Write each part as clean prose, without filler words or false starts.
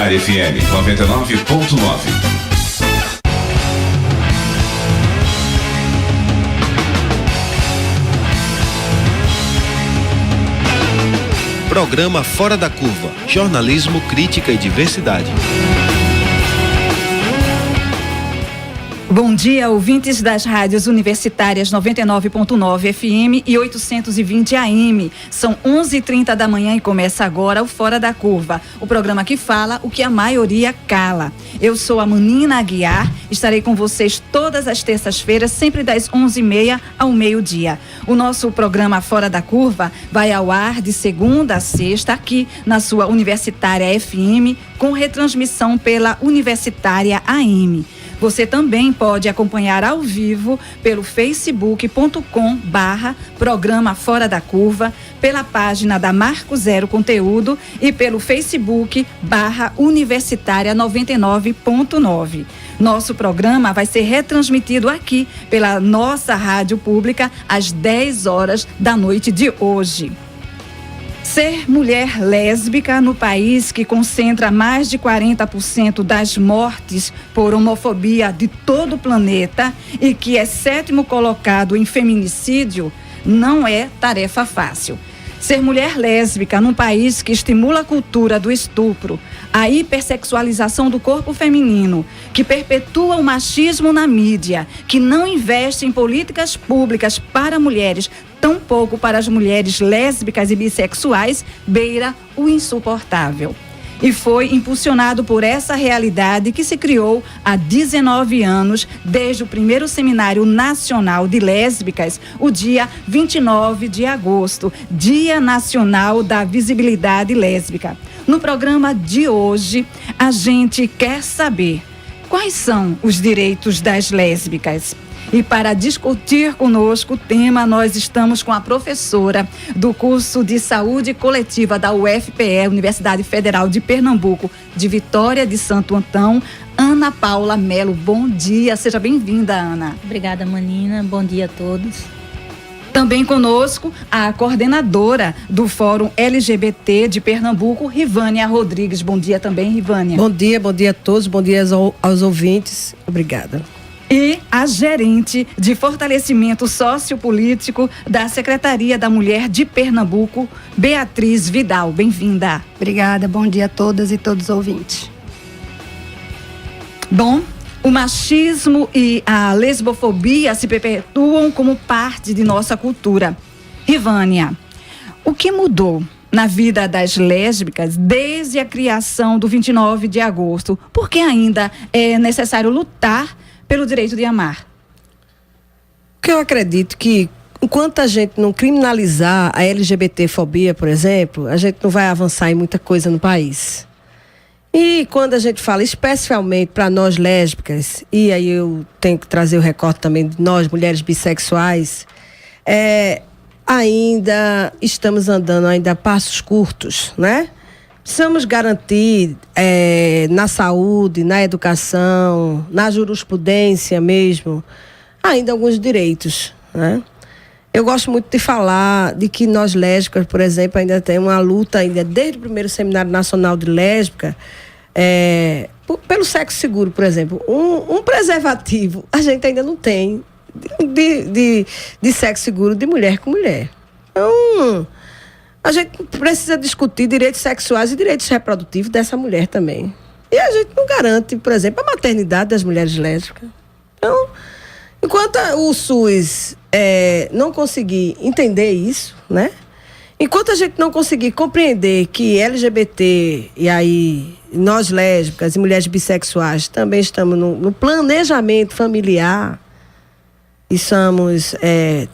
Universitária FM 99.9. Programa Fora da Curva, jornalismo, crítica e diversidade. Bom dia, ouvintes das rádios universitárias 99.9 FM e 820 AM. São 11h30 da manhã e começa agora o Fora da Curva, o programa que fala o que a maioria cala. Eu sou a Manina Aguiar, estarei com vocês todas as terças-feiras, sempre das 11h30 ao meio-dia. O nosso programa Fora da Curva vai ao ar de segunda a sexta, aqui na sua Universitária FM, com retransmissão pela Universitária AM. Você também pode acompanhar ao vivo pelo facebook.com/programa Fora da Curva, pela página da Marco Zero Conteúdo e pelo Facebook/Universitária 99.9. Nosso programa vai ser retransmitido aqui pela nossa rádio pública às 10 horas da noite de hoje. Ser mulher lésbica no país que concentra mais de 40% das mortes por homofobia de todo o planeta e que é 7º colocado em feminicídio, não é tarefa fácil. Ser mulher lésbica num país que estimula a cultura do estupro, a hipersexualização do corpo feminino, que perpetua o machismo na mídia, que não investe em políticas públicas para mulheres, tampouco para as mulheres lésbicas e bissexuais, beira o insuportável. E foi impulsionado por essa realidade que se criou há 19 anos, desde o primeiro Seminário Nacional de Lésbicas, o dia 29 de agosto, Dia Nacional da Visibilidade Lésbica. No programa de hoje, a gente quer saber quais são os direitos das lésbicas. E para discutir conosco o tema, nós estamos com a professora do curso de Saúde Coletiva da UFPE, Universidade Federal de Pernambuco, de Vitória de Santo Antão, Ana Paula Melo. Bom dia, seja bem-vinda, Ana. Obrigada, Manina. Bom dia a todos. Também conosco a coordenadora do Fórum LGBT de Pernambuco, Rivânia Rodrigues. Bom dia também, Rivânia. Bom dia a todos, bom dia aos ouvintes. Obrigada. E a gerente de fortalecimento sociopolítico da Secretaria da Mulher de Pernambuco, Beatriz Vidal. Bem-vinda. Obrigada, bom dia a todas e todos os ouvintes. Bom, o machismo e a lesbofobia se perpetuam como parte de nossa cultura. Rivânia, o que mudou na vida das lésbicas desde a criação do 29 de agosto? Por que ainda é necessário lutar pelo direito de amar? Porque eu acredito que enquanto a gente não criminalizar a LGBTfobia, por exemplo, a gente não vai avançar em muita coisa no país. E quando a gente fala especialmente para nós lésbicas, e aí eu tenho que trazer o recorte também de nós, mulheres bissexuais, ainda estamos andando ainda a passos curtos, né? Precisamos garantir na saúde, na educação, na jurisprudência mesmo, ainda alguns direitos, né? Eu gosto muito de falar de que nós lésbicas, por exemplo, ainda tem uma luta ainda desde o primeiro Seminário Nacional de Lésbica, pelo sexo seguro, por exemplo. Um preservativo a gente ainda não tem de sexo seguro de mulher com mulher. Então, a gente precisa discutir direitos sexuais e direitos reprodutivos dessa mulher também. E a gente não garante, por exemplo, a maternidade das mulheres lésbicas. Então, enquanto o SUS não conseguir entender isso, né? Enquanto a gente não conseguir compreender que LGBT, e aí nós lésbicas e mulheres bissexuais também estamos no planejamento familiar, e somos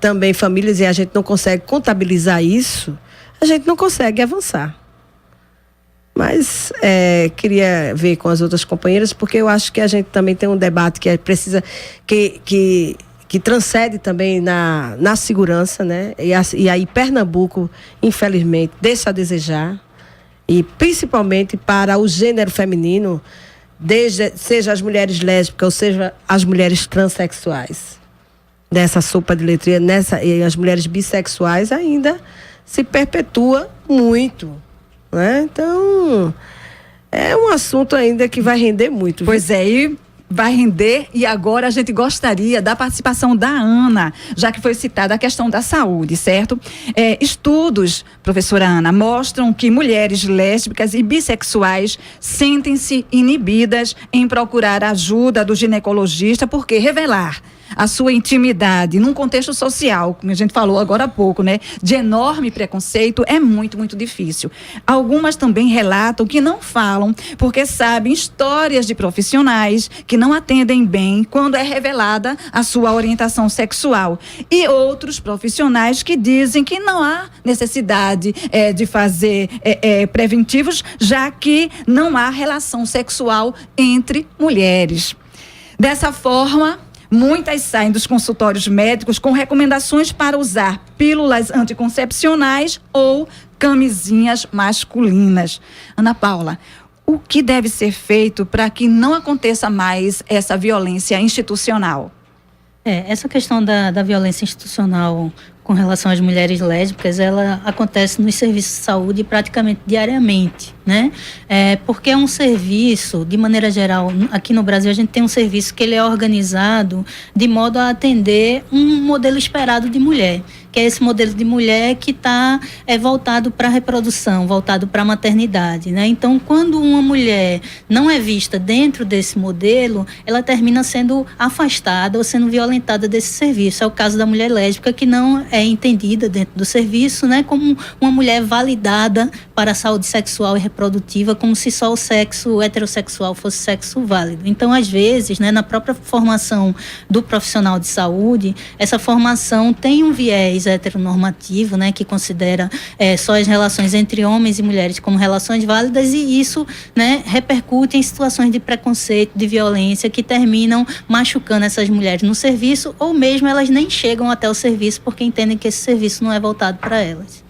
também famílias, e a gente não consegue contabilizar isso, a gente não consegue avançar. Mas queria ver com as outras companheiras, porque eu acho que a gente também tem um debate que precisa, que transcende também na segurança, né? E aí Pernambuco, infelizmente, deixa a desejar, e principalmente para o gênero feminino, seja as mulheres lésbicas ou seja as mulheres transexuais. Nessa sopa de letrinha, e as mulheres bissexuais ainda se perpetua muito, né? Então, É um assunto ainda que vai render muito. Pois é, e vai render, e agora a gente gostaria da participação da Ana, já que foi citada a questão da saúde, certo? Estudos, professora Ana, mostram que mulheres lésbicas e bissexuais sentem-se inibidas em procurar ajuda do ginecologista, porque revelar a sua intimidade num contexto social, como a gente falou agora há pouco, né, de enorme preconceito, é muito, muito difícil. Algumas também relatam que não falam porque sabem histórias de profissionais que não atendem bem quando é revelada a sua orientação sexual. E outros profissionais que dizem que não há necessidade de fazer preventivos, já que não há relação sexual entre mulheres. Dessa forma, muitas saem dos consultórios médicos com recomendações para usar pílulas anticoncepcionais ou camisinhas masculinas. Ana Paula, o que deve ser feito para que não aconteça mais essa violência institucional? Essa questão da violência institucional com relação às mulheres lésbicas, ela acontece nos serviços de saúde praticamente diariamente, né? Porque é um serviço, de maneira geral, aqui no Brasil a gente tem um serviço que ele é organizado de modo a atender um modelo esperado de mulher, que é esse modelo de mulher que está voltado para a reprodução, voltado para a maternidade, né? Então, quando uma mulher não é vista dentro desse modelo, ela termina sendo afastada ou sendo violentada desse serviço. É o caso da mulher lésbica, que não é entendida dentro do serviço, né, como uma mulher validada para a saúde sexual e reprodutiva, como se só o sexo heterossexual fosse sexo válido. Então, às vezes, né, na própria formação do profissional de saúde, essa formação tem um viés heteronormativo, né, que considera só as relações entre homens e mulheres como relações válidas, e isso, né, repercute em situações de preconceito, de violência, que terminam machucando essas mulheres no serviço, ou mesmo elas nem chegam até o serviço porque entendem que esse serviço não é voltado para elas.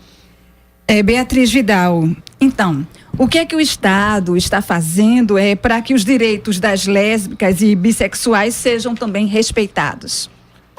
Beatriz Vidal, então, o que é que o Estado está fazendo para que os direitos das lésbicas e bissexuais sejam também respeitados?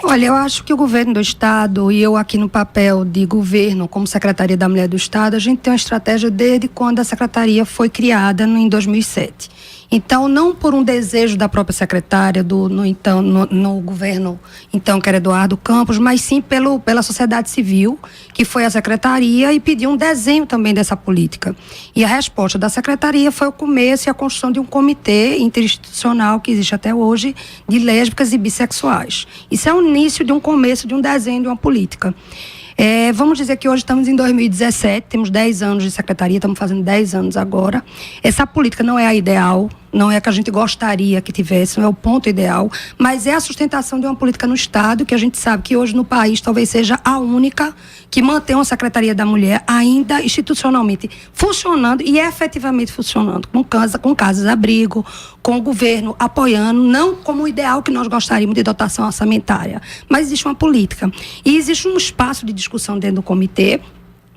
Olha, eu acho que o governo do Estado, e eu aqui no papel de governo, como Secretaria da Mulher do Estado, a gente tem uma estratégia desde quando a Secretaria foi criada em 2007. Então, não por um desejo da própria secretária, no governo, então, que era Eduardo Campos, mas sim pela sociedade civil, que foi a secretaria e pediu um desenho também dessa política. E a resposta da secretaria foi o começo e a construção de um comitê interinstitucional que existe até hoje de lésbicas e bissexuais. Isso é o início de um começo de um desenho de uma política. Vamos dizer que hoje estamos em 2017, temos 10 anos de secretaria, estamos fazendo 10 anos agora. Essa política não é a ideal, não é a que a gente gostaria que tivesse, não é o ponto ideal, mas é a sustentação de uma política no Estado, que a gente sabe que hoje no país talvez seja a única que mantém uma Secretaria da Mulher ainda institucionalmente funcionando e efetivamente funcionando, com casas de abrigo, com o governo apoiando, não como o ideal que nós gostaríamos de dotação orçamentária, mas existe uma política. E existe um espaço de discussão dentro do comitê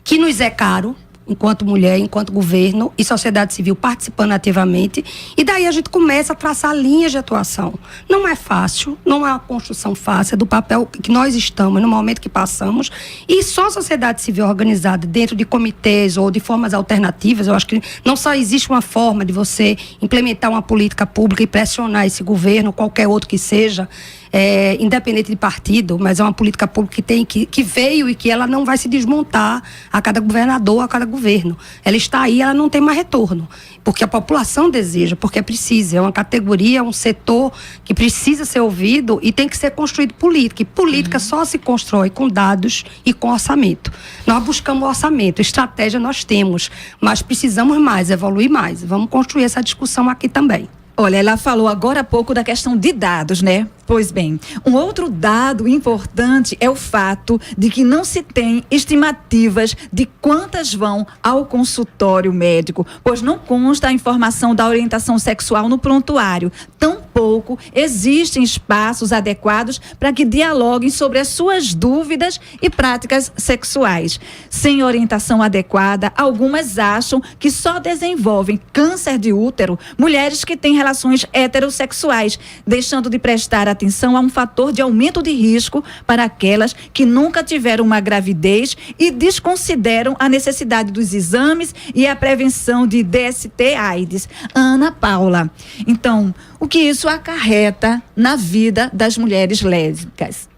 que nos é caro, enquanto mulher, enquanto governo e sociedade civil participando ativamente, e daí a gente começa a traçar linhas de atuação. Não é fácil, não é uma construção fácil, é do papel que nós estamos, no momento que passamos, e só a sociedade civil organizada dentro de comitês ou de formas alternativas. Eu acho que não só existe uma forma de você implementar uma política pública e pressionar esse governo, qualquer outro que seja, independente de partido, mas é uma política pública que veio e que ela não vai se desmontar a cada governador, a cada governo. Ela está aí, ela não tem mais retorno, porque a população deseja, porque é preciso, é uma categoria, um setor que precisa ser ouvido e tem que ser construído política, e política só se constrói com dados e com orçamento. Nós buscamos orçamento, estratégia nós temos, mas precisamos mais, evoluir mais. Vamos construir essa discussão aqui também. Olha, ela falou agora há pouco da questão de dados, né? Pois bem, um outro dado importante é o fato de que não se tem estimativas de quantas vão ao consultório médico, pois não consta a informação da orientação sexual no prontuário. Tampouco existem espaços adequados para que dialoguem sobre as suas dúvidas e práticas sexuais. Sem orientação adequada, algumas acham que só desenvolvem câncer de útero mulheres que têm relações heterossexuais, deixando de prestar atenção atenção a um fator de aumento de risco para aquelas que nunca tiveram uma gravidez e desconsideram a necessidade dos exames e a prevenção de DST/AIDS. Ana Paula, então, o que isso acarreta na vida das mulheres lésbicas?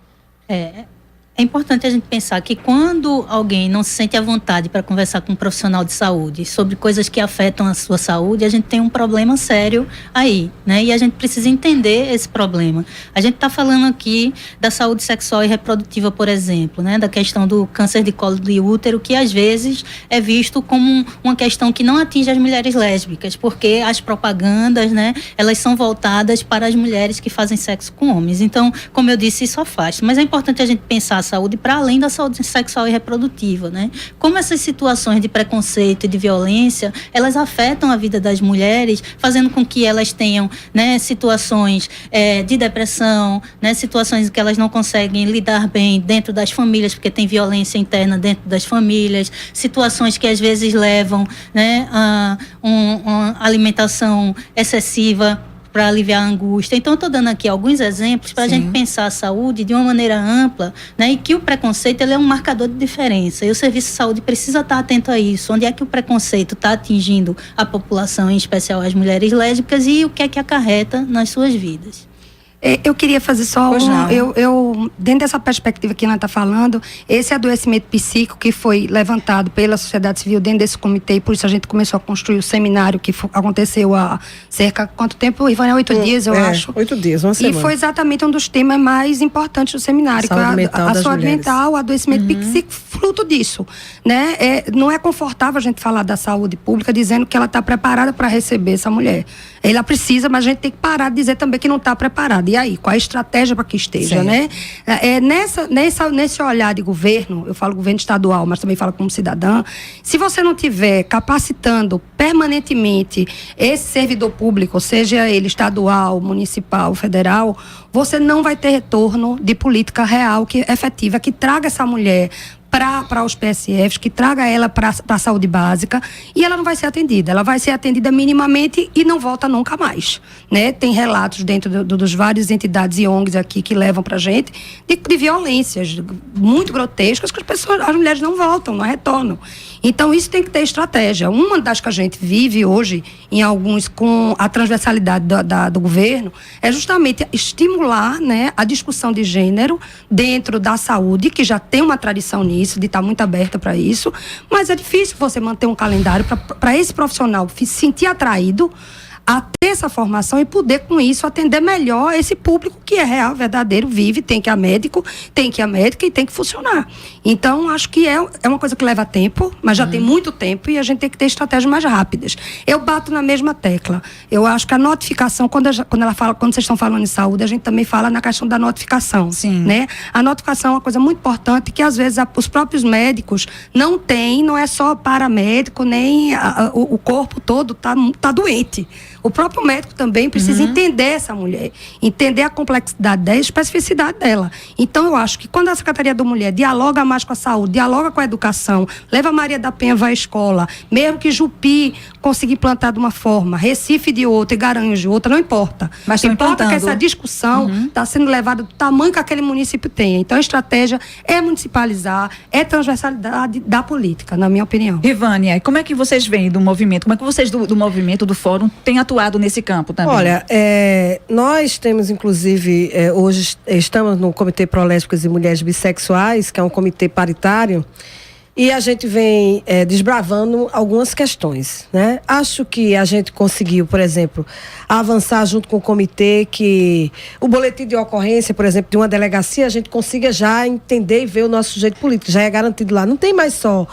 É importante a gente pensar que quando alguém não se sente à vontade para conversar com um profissional de saúde sobre coisas que afetam a sua saúde, a gente tem um problema sério aí, né? E a gente precisa entender esse problema. A gente está falando aqui da saúde sexual e reprodutiva, por exemplo, né? Da questão do câncer de colo de útero, que às vezes é visto como uma questão que não atinge as mulheres lésbicas, porque as propagandas, né? Elas são voltadas para as mulheres que fazem sexo com homens. Então, como eu disse, isso afasta. Mas é importante a gente pensar saúde para além da saúde sexual e reprodutiva, né? Como essas situações de preconceito e de violência, elas afetam a vida das mulheres, fazendo com que elas tenham, né, situações de depressão, né, situações em que elas não conseguem lidar bem dentro das famílias, porque tem violência interna dentro das famílias, situações que às vezes levam, né, a uma alimentação excessiva para aliviar a angústia. Então, eu estou dando aqui alguns exemplos para a gente pensar a saúde de uma maneira ampla, né? E que o preconceito ele é um marcador de diferença. E o serviço de saúde precisa estar atento a isso. Onde é que o preconceito está atingindo a população, em especial as mulheres lésbicas, e o que é que acarreta nas suas vidas? Eu queria fazer só dentro dessa perspectiva que ela está falando, esse adoecimento psíquico que foi levantado pela sociedade civil dentro desse comitê, e por isso a gente começou a construir o seminário que aconteceu há cerca de quanto tempo, Ivânia? 8 dias, eu acho. 8 dias, uma semana. E foi exatamente um dos temas mais importantes do seminário, saúde que a saúde mental, o adoecimento psíquico, fruto disso, né? Não é confortável a gente falar da saúde pública dizendo que ela está preparada para receber essa mulher. Ela precisa, mas a gente tem que parar de dizer também que não está preparada. E aí, qual a estratégia para que esteja, né? Nesse olhar de governo, eu falo governo estadual, mas também falo como cidadã, se você não tiver capacitando permanentemente esse servidor público, seja ele estadual, municipal, federal, você não vai ter retorno de política real, efetiva, que traga essa mulher para os PSFs, que traga ela para a saúde básica, e ela não vai ser atendida. Ela vai ser atendida minimamente e não volta nunca mais, né? Tem relatos dentro dos várias entidades e ONGs aqui que levam para a gente de violências muito grotescas que as mulheres não voltam, não retornam. Então, isso tem que ter estratégia. Uma das que a gente vive hoje, em alguns, com a transversalidade do governo, é justamente estimular, né, a discussão de gênero dentro da saúde, que já tem uma tradição nisso, de estar muito aberta para isso, mas é difícil você manter um calendário para esse profissional se sentir atraído a ter essa formação e poder, com isso, atender melhor esse público que é real, verdadeiro, vive, tem que ir a médica e tem que funcionar. Então, acho que é uma coisa que leva tempo, mas já tem muito tempo e a gente tem que ter estratégias mais rápidas. Eu bato na mesma tecla. Eu acho que a notificação, quando vocês estão falando em saúde, a gente também fala na questão da notificação. Sim. Né? A notificação é uma coisa muito importante que, às vezes, os próprios médicos não têm, não é só paramédico, nem o corpo todo tá doente. O próprio médico também precisa entender essa mulher, entender a complexidade dela, a especificidade dela. Então, eu acho que quando a Secretaria da Mulher dialoga mais com a saúde, dialoga com a educação, leva a Maria da Penha à escola, mesmo que Jupi consiga implantar de uma forma, Recife de outra e Garanhuns de outra, não importa. Mas importa que essa discussão está sendo levada do tamanho que aquele município tem. Então, a estratégia é municipalizar, é transversalidade da política, na minha opinião. Ivânia, como é que vocês veem do movimento? Como é que vocês do movimento, do fórum, têm atuado nesse campo também? Olha, nós temos, inclusive, hoje estamos no Comitê Pró-Lésbicas e Mulheres Bissexuais, que é um comitê paritário, e a gente vem desbravando algumas questões, né? Acho que a gente conseguiu, por exemplo, avançar junto com o comitê, que o boletim de ocorrência, por exemplo, de uma delegacia, a gente consiga já entender e ver o nosso sujeito político, já é garantido lá. Não tem mais só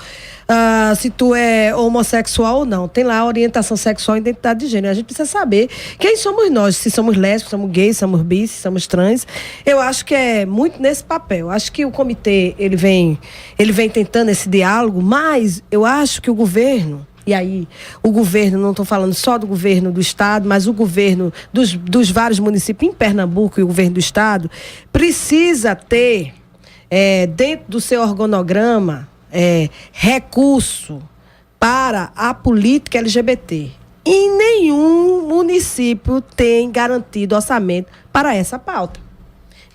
se tu é homossexual ou não. Tem lá a orientação sexual e identidade de gênero. A gente precisa saber quem somos nós, se somos lésbicos, somos gays, somos bis, se somos trans. Eu acho que é muito nesse papel. Acho que o comitê, ele vem tentando esse diálogo, mas eu acho que o governo, e aí o governo, não estou falando só do governo do estado, mas o governo dos vários municípios em Pernambuco e o governo do estado, precisa ter dentro do seu organograma recurso para a política LGBT. E nenhum município tem garantido orçamento para essa pauta.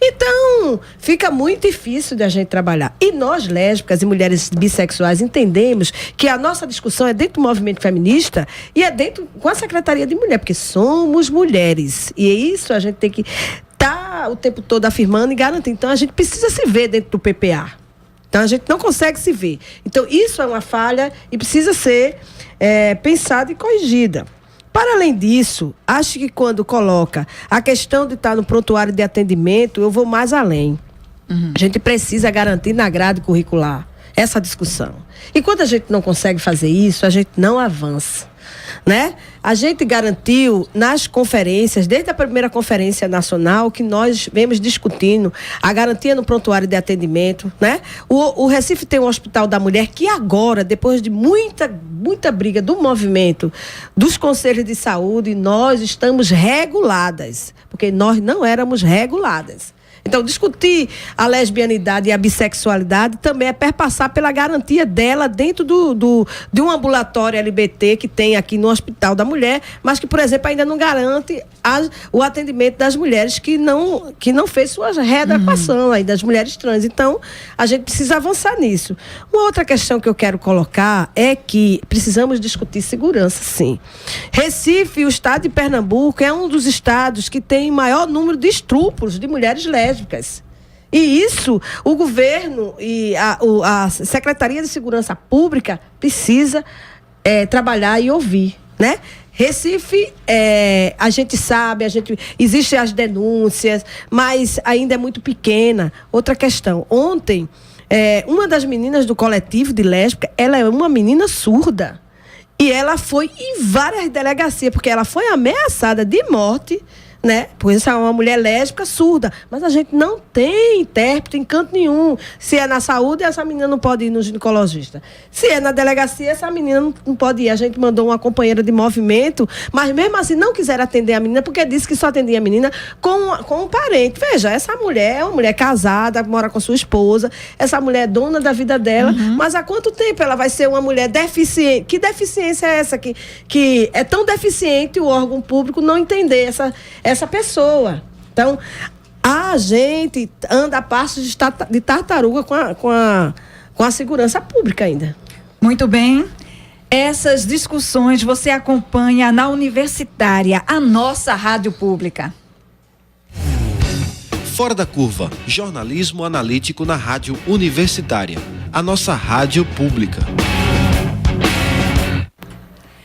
Então, fica muito difícil de a gente trabalhar. E nós, lésbicas e mulheres bissexuais, entendemos que a nossa discussão é dentro do movimento feminista e é dentro com a Secretaria de Mulher, porque somos mulheres. E é isso a gente tem que estar o tempo todo afirmando e garantindo. Então, a gente precisa se ver dentro do PPA. Então, a gente não consegue se ver. Então, isso é uma falha e precisa ser pensada e corrigida. Para além disso, acho que quando coloca a questão de estar no prontuário de atendimento, eu vou mais além. A gente precisa garantir na grade curricular essa discussão. E quando a gente não consegue fazer isso, a gente não avança, né? A gente garantiu nas conferências, desde a primeira conferência nacional, que nós vemos discutindo a garantia no prontuário de atendimento, né? O Recife tem um Hospital da Mulher que agora, depois de muita briga do movimento, dos conselhos de saúde, nós estamos reguladas, porque nós não éramos reguladas. Então, discutir a lesbianidade e a bissexualidade também é perpassar pela garantia dela dentro de um ambulatório LGBT que tem aqui no Hospital da Mulher, mas que, por exemplo, ainda não garante o atendimento das mulheres que não fez sua readequação aí, das mulheres trans. Então, a gente precisa avançar nisso. Uma outra questão que eu quero colocar é que precisamos discutir segurança, sim. Recife, o estado de Pernambuco, é um dos estados que tem maior número de estupros de mulheres lésbicas. E isso, o governo e a Secretaria de Segurança Pública precisa trabalhar e ouvir, né? Recife, a gente sabe, existem as denúncias, mas ainda é muito pequena. Outra questão, ontem, uma das meninas do coletivo de lésbica, ela é uma menina surda. E ela foi em várias delegacias, porque ela foi ameaçada de morte, né? Pois é uma mulher lésbica surda, mas a gente não tem intérprete em canto nenhum. Se é na saúde, essa menina não pode ir no ginecologista. Se é na delegacia, essa menina não pode ir. A gente mandou uma companheira de movimento, mas mesmo assim não quiseram atender a menina, porque disse que só atendia a menina com um parente. Veja, essa mulher é uma mulher casada, mora com sua esposa, essa mulher é dona da vida dela, mas há quanto tempo ela vai ser uma mulher deficiente? Que deficiência é essa? Que é tão deficiente o órgão público não entender essa pessoa. Então, a gente anda a passos de tartaruga com a segurança pública ainda. Muito bem. Essas discussões você acompanha na Universitária, a nossa rádio pública. Fora da Curva, jornalismo analítico na Rádio Universitária, a nossa rádio pública.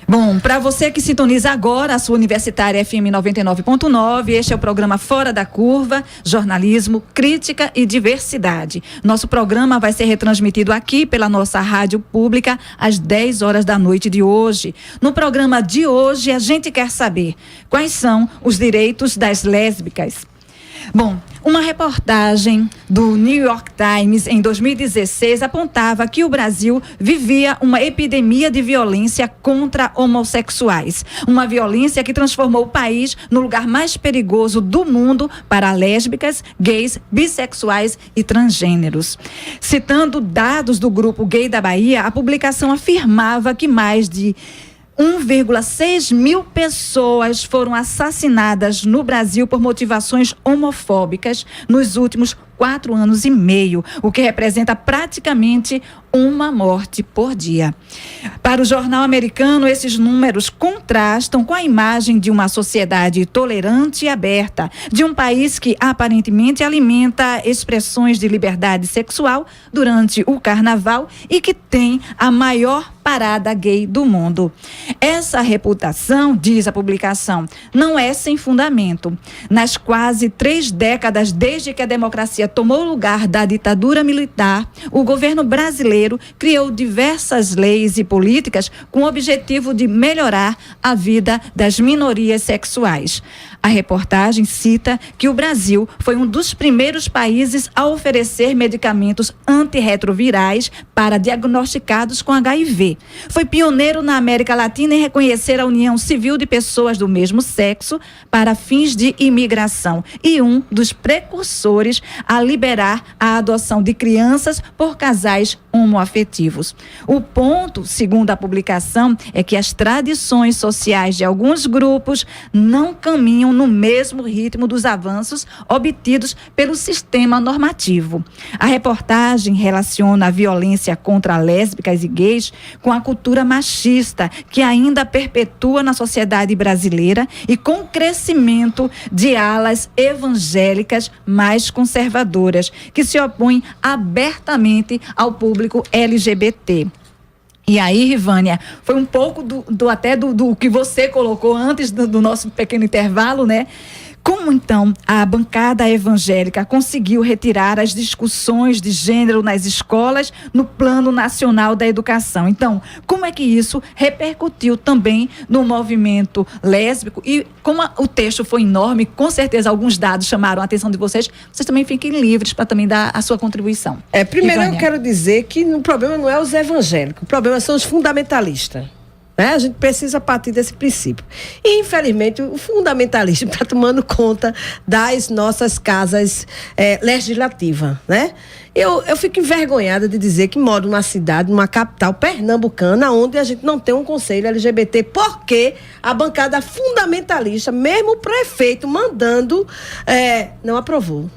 Bom, para você que sintoniza agora a sua Universitária FM 99.9, este é o programa Fora da Curva, jornalismo, crítica e diversidade. Nosso programa vai ser retransmitido aqui pela nossa rádio pública às 10 horas da noite de hoje. No programa de hoje, a gente quer saber quais são os direitos das lésbicas. Bom, uma reportagem do New York Times em 2016 apontava que o Brasil vivia uma epidemia de violência contra homossexuais. Uma violência que transformou o país no lugar mais perigoso do mundo para lésbicas, gays, bissexuais e transgêneros. Citando dados do Grupo Gay da Bahia, a publicação afirmava que mais de 1,6 mil pessoas foram assassinadas no Brasil por motivações homofóbicas nos últimos 4 anos e meio, o que representa praticamente uma morte por dia. Para o jornal americano, esses números contrastam com a imagem de uma sociedade tolerante e aberta, de um país que aparentemente alimenta expressões de liberdade sexual durante o carnaval e que tem a maior parada gay do mundo. Essa reputação, diz a publicação, não é sem fundamento. Nas quase 3 décadas desde que a democracia tomou lugar da ditadura militar, o governo brasileiro criou diversas leis e políticas com o objetivo de melhorar a vida das minorias sexuais. A reportagem cita que o Brasil foi um dos primeiros países a oferecer medicamentos antirretrovirais para diagnosticados com HIV. Foi pioneiro na América Latina em reconhecer a união civil de pessoas do mesmo sexo para fins de imigração e um dos precursores a a liberar a adoção de crianças por casais homoafetivos. O ponto, segundo a publicação, é que as tradições sociais de alguns grupos não caminham no mesmo ritmo dos avanços obtidos pelo sistema normativo. A reportagem relaciona a violência contra lésbicas e gays com a cultura machista que ainda perpetua na sociedade brasileira e com o crescimento de alas evangélicas mais conservadoras que se opõem abertamente ao público LGBT. E aí, Rivânia, foi um pouco do que você colocou antes do nosso pequeno intervalo, né? Como, então, a bancada evangélica conseguiu retirar as discussões de gênero nas escolas no Plano Nacional da Educação? Então, como é que isso repercutiu também no movimento lésbico? E como o texto foi enorme, com certeza alguns dados chamaram a atenção de vocês também fiquem livres para também dar a sua contribuição. Primeiro Rivânia. eu quero dizer que o problema não é os evangélicos, o problema são os fundamentalistas. A gente precisa partir desse princípio. E, infelizmente, o fundamentalismo está tomando conta das nossas casas legislativas, né? Eu fico envergonhada de dizer que moro numa cidade, numa capital pernambucana, onde a gente não tem um conselho LGBT, porque a bancada fundamentalista, mesmo o prefeito mandando, não aprovou.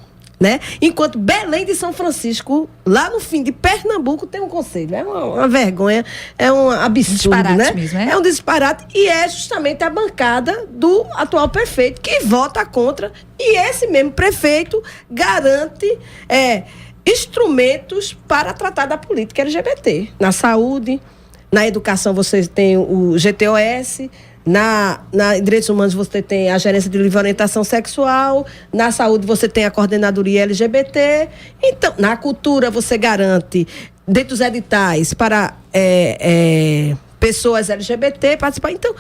Né? Enquanto Belém de São Francisco, lá no fim de Pernambuco, tem um conselho. É uma vergonha, é um absurdo, disparate, né? mesmo, é? É um disparate e é justamente a bancada do atual prefeito que vota contra, e esse mesmo prefeito garante instrumentos para tratar da política LGBT. Na saúde, na educação você tem o GTOS, na direitos humanos você tem a gerência de livre orientação sexual, na saúde você tem a coordenadoria LGBT, então na cultura você garante dentro dos editais para pessoas LGBT participar. Então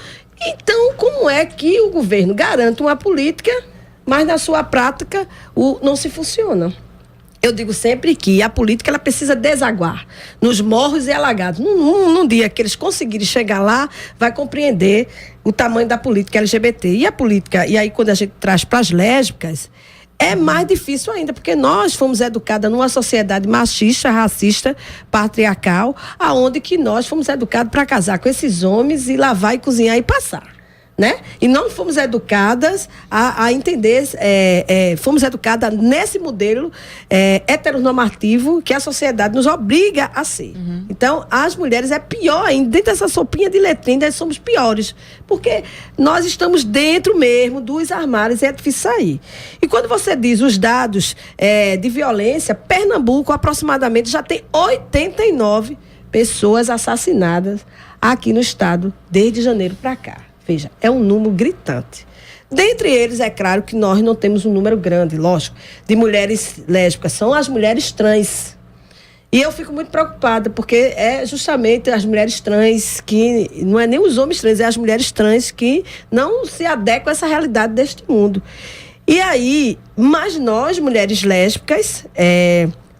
como é que o governo garante uma política, mas na sua prática não se funciona? Eu digo sempre que a política ela precisa desaguar nos morros e alagados. Num dia que eles conseguirem chegar lá, vai compreender o tamanho da política LGBT. E a política, e aí quando a gente traz para as lésbicas, é mais difícil ainda, porque nós fomos educadas numa sociedade machista, racista, patriarcal, aonde que nós fomos educados para casar com esses homens e lavar e cozinhar e passar. Né? E não fomos educadas a entender, fomos educadas nesse modelo heteronormativo que a sociedade nos obriga a ser. Uhum. Então, as mulheres é pior ainda, dentro dessa sopinha de letrinha, nós somos piores, porque nós estamos dentro mesmo dos armários e é difícil sair. E quando você diz os dados de violência, Pernambuco aproximadamente já tem 89 pessoas assassinadas aqui no estado desde janeiro para cá. Veja, é um número gritante. Dentre eles, é claro que nós não temos um número grande, lógico, de mulheres lésbicas. São as mulheres trans. E eu fico muito preocupada, porque é justamente as mulheres trans que... Não é nem os homens trans, é as mulheres trans que não se adequam a essa realidade deste mundo. E aí, mas nós, mulheres lésbicas...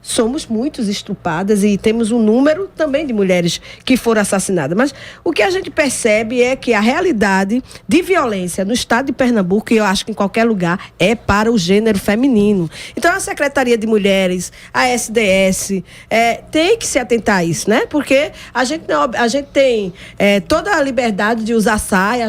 somos muito estrupadas e temos um número também de mulheres que foram assassinadas. Mas o que a gente percebe é que a realidade de violência no estado de Pernambuco, e eu acho que em qualquer lugar, é para o gênero feminino. Então a Secretaria de Mulheres, a SDS, tem que se atentar a isso, né? Porque a gente tem toda a liberdade de usar saia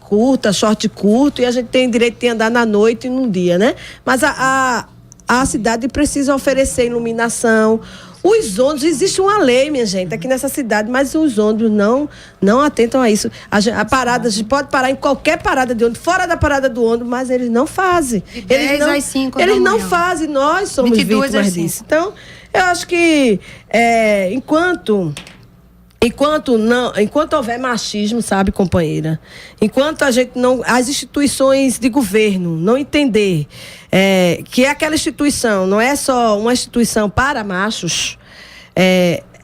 curta, short curto, e a gente tem direito de andar na noite e num dia, né? Mas a cidade precisa oferecer iluminação. Os ônibus, existe uma lei, minha gente, aqui nessa cidade, mas os ônibus não atentam a isso. A parada, a gente pode parar em qualquer parada de ônibus, fora da parada do ônibus, mas eles não fazem. De 10 às 5 Eles não manhã. fazem, nós somos 22 vítimas às 5. disso. Então, eu acho que enquanto houver machismo, sabe, companheira, enquanto a gente as instituições de governo não entender que aquela instituição não é só uma instituição para machos,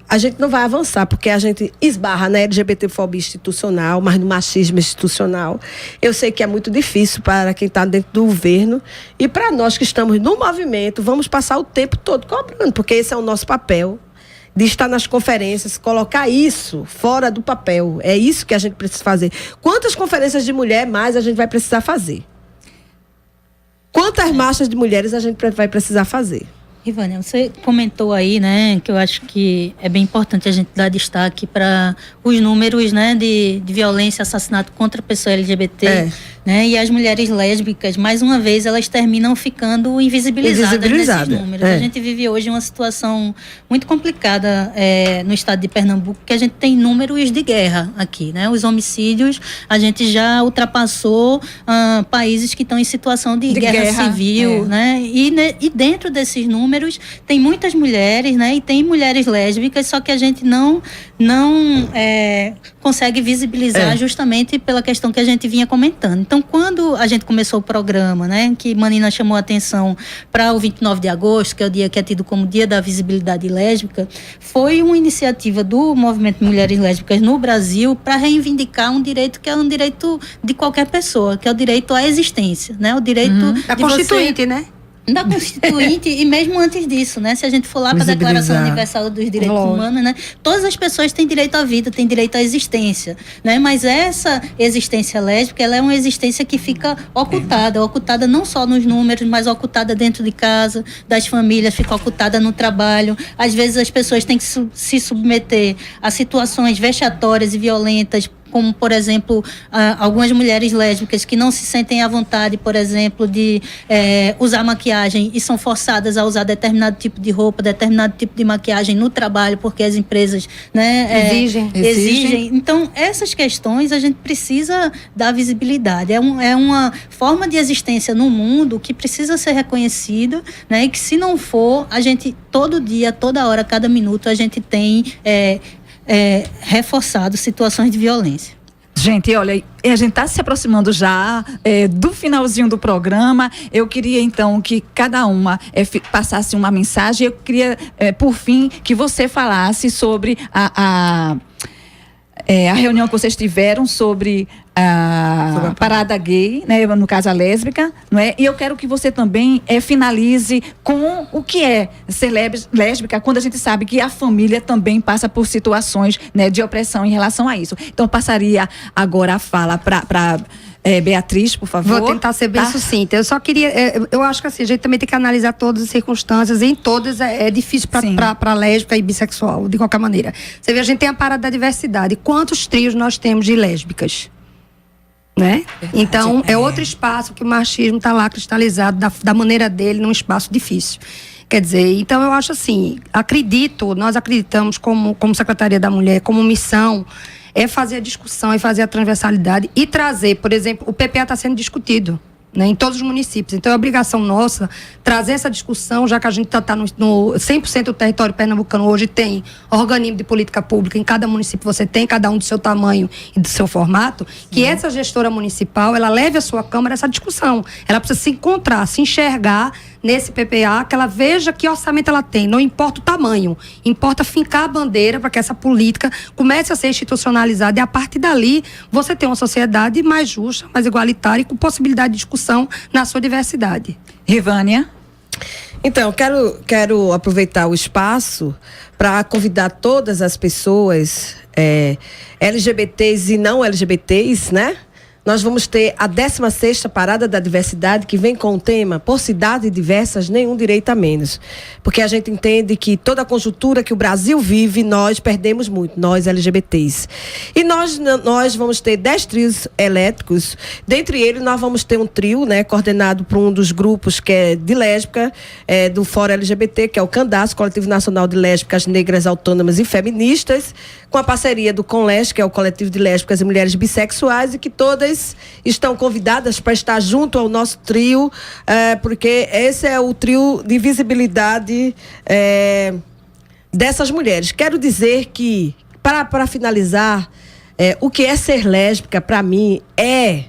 a gente não vai avançar, porque a gente esbarra na LGBTfobia institucional, mas no machismo institucional. Eu sei que é muito difícil para quem está dentro do governo, e para nós que estamos no movimento, vamos passar o tempo todo cobrando, porque esse é o nosso papel, de estar nas conferências, colocar isso fora do papel. É isso que a gente precisa fazer. Quantas conferências de mulher mais a gente vai precisar fazer? Quantas marchas de mulheres a gente vai precisar fazer? Rivânia, você comentou aí, né, que eu acho que é bem importante a gente dar destaque para os números, né, de violência, assassinato contra a pessoa LGBT, né, e as mulheres lésbicas, mais uma vez, elas terminam ficando invisibilizadas nesses números. A gente vive hoje uma situação muito complicada no estado de Pernambuco, que a gente tem números de guerra aqui, né, os homicídios, a gente já ultrapassou países que estão em situação de guerra civil, né, e dentro desses números tem muitas mulheres, né, e tem mulheres lésbicas, só que a gente não consegue visibilizar justamente pela questão que a gente vinha comentando. Então, quando a gente começou o programa, né, que Manina chamou a atenção para o 29 de agosto, que é o dia que é tido como Dia da Visibilidade Lésbica, foi uma iniciativa do Movimento Mulheres Lésbicas no Brasil para reivindicar um direito que é um direito de qualquer pessoa, que é o direito à existência, né, o direito da Constituinte, né? Da Constituinte e mesmo antes disso, né? Se a gente for lá para a Declaração Universal dos Direitos Humanos, né? Todas as pessoas têm direito à vida, têm direito à existência, né? Mas essa existência lésbica, ela é uma existência que fica ocultada não só nos números, mas ocultada dentro de casa, das famílias, fica ocultada no trabalho. Às vezes as pessoas têm que se submeter a situações vexatórias e violentas, como, por exemplo, algumas mulheres lésbicas que não se sentem à vontade, por exemplo, de usar maquiagem e são forçadas a usar determinado tipo de roupa, determinado tipo de maquiagem no trabalho, porque as empresas, né, exigem. Então, essas questões a gente precisa dar visibilidade. É uma forma de existência no mundo que precisa ser reconhecida, né, e que, se não for, a gente, todo dia, toda hora, cada minuto, a gente tem reforçado situações de violência. Gente, olha, a gente está se aproximando já do finalzinho do programa. Eu queria, então, que cada uma passasse uma mensagem. Eu queria, por fim, que você falasse sobre a reunião que vocês tiveram sobre a parada gay, né, no caso a lésbica, não é? E eu quero que você também finalize com o que é ser lésbica, quando a gente sabe que a família também passa por situações, né, de opressão em relação a isso. Então, eu passaria agora a fala para Beatriz, por favor. Vou tentar ser bem sucinta. Eu só queria, eu acho que assim, a gente também tem que analisar todas as circunstâncias, e em todas é difícil para lésbica e bissexual, de qualquer maneira. Você vê, a gente tem a parada da diversidade. Quantos trios nós temos de lésbicas? Né? Então, é outro espaço que o machismo está lá cristalizado da maneira dele, num espaço difícil. Quer dizer, então eu acho assim, nós acreditamos como Secretaria da Mulher, como missão, fazer a discussão e fazer a transversalidade e trazer, por exemplo, o PPA está sendo discutido, né, em todos os municípios. Então é obrigação nossa trazer essa discussão, já que a gente está no 100% do território pernambucano hoje tem organismo de política pública, em cada município você tem, cada um do seu tamanho e do seu formato, que essa gestora municipal, ela leve à sua Câmara essa discussão. Ela precisa se encontrar, se enxergar nesse PPA, que ela veja que orçamento ela tem, não importa o tamanho, importa fincar a bandeira para que essa política comece a ser institucionalizada, e a partir dali você tem uma sociedade mais justa, mais igualitária e com possibilidade de discussão na sua diversidade. Rivânia? Então, quero aproveitar o espaço para convidar todas as pessoas LGBTs e não LGBTs, né? Nós vamos ter a 16ª Parada da Diversidade, que vem com o tema Por Cidades Diversas, Nenhum Direito a Menos. Porque a gente entende que toda a conjuntura que o Brasil vive, nós perdemos muito, nós LGBTs. E nós vamos ter 10 trios elétricos. Dentre eles, nós vamos ter um trio, né, coordenado por um dos grupos que é de lésbica, do Fórum LGBT, que é o CANDAS, Coletivo Nacional de Lésbicas, Negras, Autônomas e Feministas, com a parceria do CONLES, que é o Coletivo de Lésbicas e Mulheres Bissexuais, e que todas estão convidadas para estar junto ao nosso trio, porque esse é o trio de visibilidade dessas mulheres. Quero dizer que, para finalizar, o que é ser lésbica, para mim, é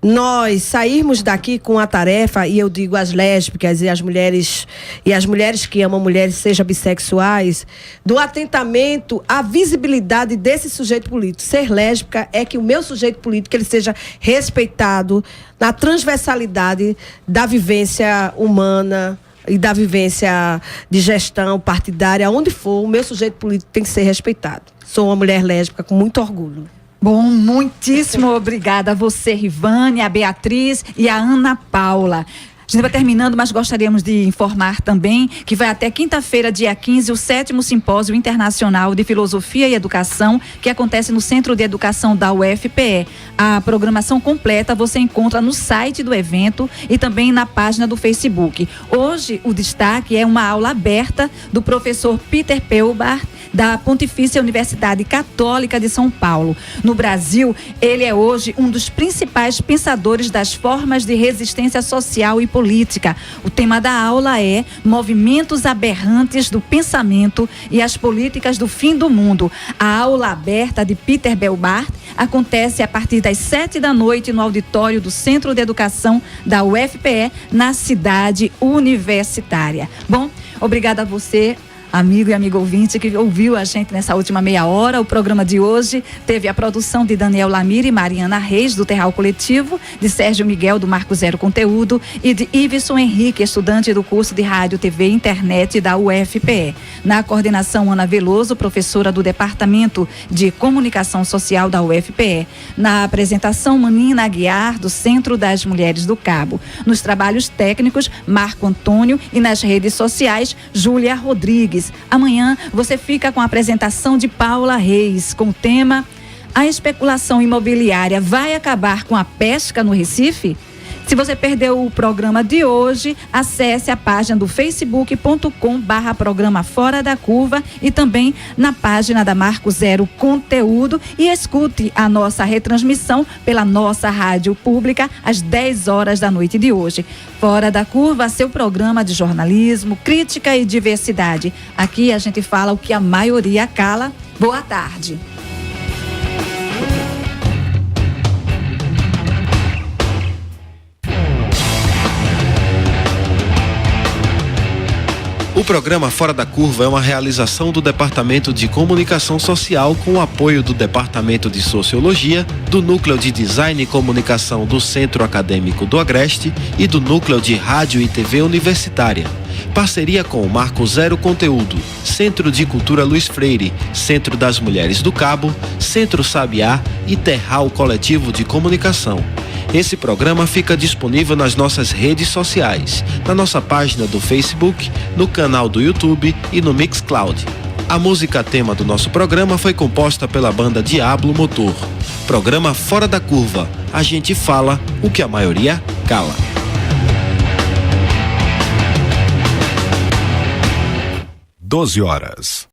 nós sairmos daqui com a tarefa, e eu digo as lésbicas e as mulheres que amam mulheres, sejam bissexuais, do atentamento à visibilidade desse sujeito político. Ser lésbica é que o meu sujeito político ele seja respeitado na transversalidade da vivência humana e da vivência de gestão partidária, onde for, o meu sujeito político tem que ser respeitado. Sou uma mulher lésbica com muito orgulho. Bom, muitíssimo obrigada a você, Rivânia, a Beatriz e a Ana Paula. A gente vai terminando, mas gostaríamos de informar também que vai até quinta-feira, dia 15, o 7º Simpósio Internacional de Filosofia e Educação, que acontece no Centro de Educação da UFPE. A programação completa você encontra no site do evento e também na página do Facebook. Hoje, o destaque é uma aula aberta do professor Peter Pelbart, da Pontifícia Universidade Católica de São Paulo. No Brasil, ele é hoje um dos principais pensadores das formas de resistência social e política. O tema da aula é Movimentos Aberrantes do Pensamento e as Políticas do Fim do Mundo. A aula aberta de Peter Pelbart acontece a partir das 19h no auditório do Centro de Educação da UFPE, na cidade universitária. Bom, obrigada a você, amigo e amigo ouvinte, que ouviu a gente nessa última meia hora. O programa de hoje teve a produção de Daniel Lamir e Mariana Reis, do Terral Coletivo, de Sérgio Miguel, do Marco Zero Conteúdo, e de Iveson Henrique, estudante do curso de Rádio, TV e Internet da UFPE. Na coordenação, Ana Veloso, professora do Departamento de Comunicação Social da UFPE. Na apresentação, Manina Aguiar, do Centro das Mulheres do Cabo. Nos trabalhos técnicos, Marco Antônio, e nas redes sociais, Júlia Rodrigues. Amanhã você fica com a apresentação de Paula Reis, com o tema: a especulação imobiliária vai acabar com a pesca no Recife? Se você perdeu o programa de hoje, acesse a página do facebook.com/programa Fora da Curva e também na página da Marco Zero Conteúdo, e escute a nossa retransmissão pela nossa rádio pública às 10 horas da noite de hoje. Fora da Curva, seu programa de jornalismo, crítica e diversidade. Aqui a gente fala o que a maioria cala. Boa tarde. O programa Fora da Curva é uma realização do Departamento de Comunicação Social com o apoio do Departamento de Sociologia, do Núcleo de Design e Comunicação do Centro Acadêmico do Agreste e do Núcleo de Rádio e TV Universitária. Parceria com o Marco Zero Conteúdo, Centro de Cultura Luiz Freire, Centro das Mulheres do Cabo, Centro Sabiá e Terral Coletivo de Comunicação. Esse programa fica disponível nas nossas redes sociais, na nossa página do Facebook, no canal do YouTube e no Mixcloud. A música tema do nosso programa foi composta pela banda Diablo Motor. Programa Fora da Curva. A gente fala o que a maioria cala. 12 horas.